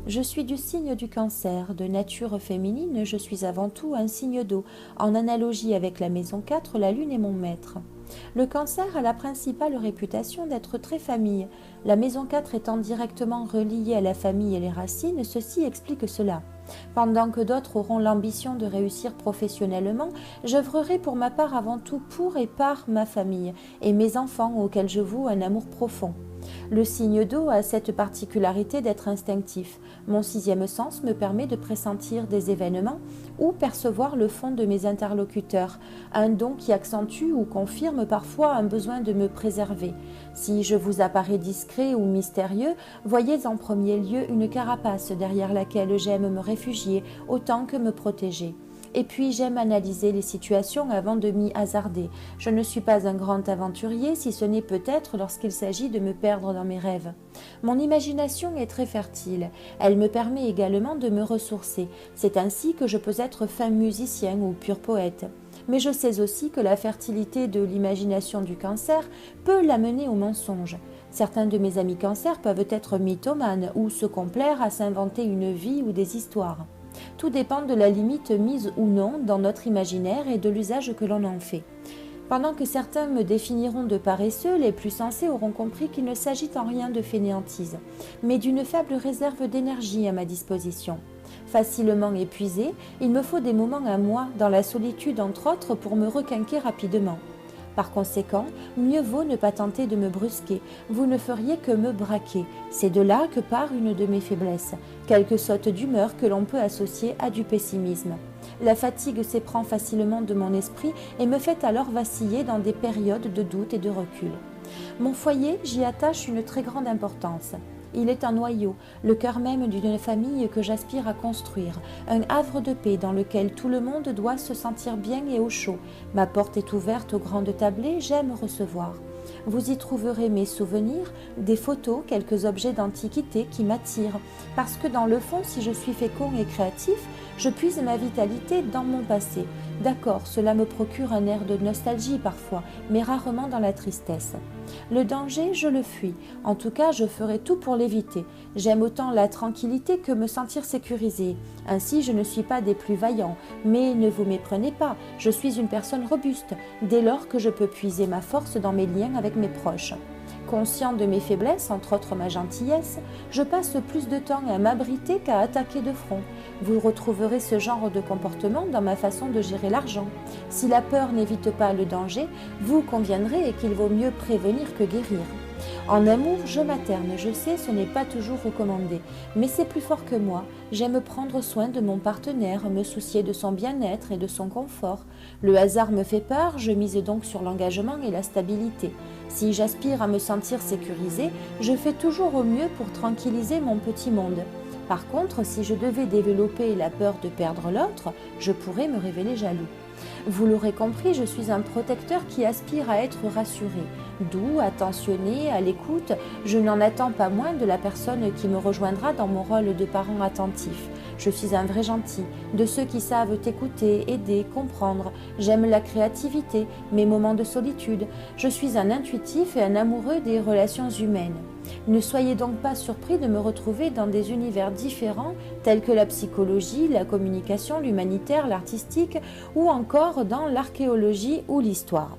Je suis du signe du Cancer. De nature féminine, je suis avant tout un signe d'eau. En analogie avec la maison 4, la lune est mon maître. Le Cancer a la principale réputation d'être très famille. La maison 4 étant directement reliée à la famille et les racines, ceci explique cela. Pendant que d'autres auront l'ambition de réussir professionnellement, j'œuvrerai pour ma part avant tout pour et par ma famille et mes enfants auxquels je voue un amour profond. Le signe d'eau a cette particularité d'être instinctif. Mon sixième sens me permet de pressentir des événements ou percevoir le fond de mes interlocuteurs, un don qui accentue ou confirme parfois un besoin de me préserver. Si je vous apparais discret ou mystérieux, voyez en premier lieu une carapace derrière laquelle j'aime me réfugier autant que me protéger. Et puis j'aime analyser les situations avant de m'y hasarder. Je ne suis pas un grand aventurier, si ce n'est peut-être lorsqu'il s'agit de me perdre dans mes rêves. Mon imagination est très fertile. Elle me permet également de me ressourcer. C'est ainsi que je peux être fin musicien ou pur poète. Mais je sais aussi que la fertilité de l'imagination du Cancer peut l'amener au mensonge. Certains de mes amis Cancer peuvent être mythomanes ou se complaire à s'inventer une vie ou des histoires. Tout dépend de la limite mise ou non dans notre imaginaire et de l'usage que l'on en fait. Pendant que certains me définiront de paresseux, les plus sensés auront compris qu'il ne s'agit en rien de fainéantise, mais d'une faible réserve d'énergie à ma disposition. Facilement épuisé, il me faut des moments à moi, dans la solitude entre autres, pour me requinquer rapidement. Par conséquent, mieux vaut ne pas tenter de me brusquer, vous ne feriez que me braquer. C'est de là que part une de mes faiblesses, quelque saute d'humeur que l'on peut associer à du pessimisme. La fatigue s'éprend facilement de mon esprit et me fait alors vaciller dans des périodes de doute et de recul. Mon foyer, j'y attache une très grande importance. Il est un noyau, le cœur même d'une famille que j'aspire à construire, un havre de paix dans lequel tout le monde doit se sentir bien et au chaud. Ma porte est ouverte aux grandes tablées, j'aime recevoir. Vous y trouverez mes souvenirs, des photos, quelques objets d'antiquité qui m'attirent, parce que dans le fond, si je suis fécond et créatif, je puise ma vitalité dans mon passé. D'accord, cela me procure un air de nostalgie parfois, mais rarement dans la tristesse. Le danger, je le fuis. En tout cas, je ferai tout pour l'éviter. J'aime autant la tranquillité que me sentir sécurisée. Ainsi, je ne suis pas des plus vaillants. Mais ne vous méprenez pas, je suis une personne robuste, dès lors que je peux puiser ma force dans mes liens avec mes proches. Conscient de mes faiblesses, entre autres ma gentillesse, je passe plus de temps à m'abriter qu'à attaquer de front. Vous retrouverez ce genre de comportement dans ma façon de gérer l'argent. Si la peur n'évite pas le danger, vous conviendrez qu'il vaut mieux prévenir que guérir. En amour, je materne, je sais, ce n'est pas toujours recommandé, mais c'est plus fort que moi. J'aime prendre soin de mon partenaire, me soucier de son bien-être et de son confort. Le hasard me fait peur, je mise donc sur l'engagement et la stabilité. Si j'aspire à me sentir sécurisée, je fais toujours au mieux pour tranquilliser mon petit monde. Par contre, si je devais développer la peur de perdre l'autre, je pourrais me révéler jaloux. Vous l'aurez compris, je suis un protecteur qui aspire à être rassuré. Doux, attentionné, à l'écoute, je n'en attends pas moins de la personne qui me rejoindra dans mon rôle de parent attentif. Je suis un vrai gentil, de ceux qui savent écouter, aider, comprendre. J'aime la créativité, mes moments de solitude. Je suis un intuitif et un amoureux des relations humaines. Ne soyez donc pas surpris de me retrouver dans des univers différents tels que la psychologie, la communication, l'humanitaire, l'artistique ou encore dans l'archéologie ou l'histoire.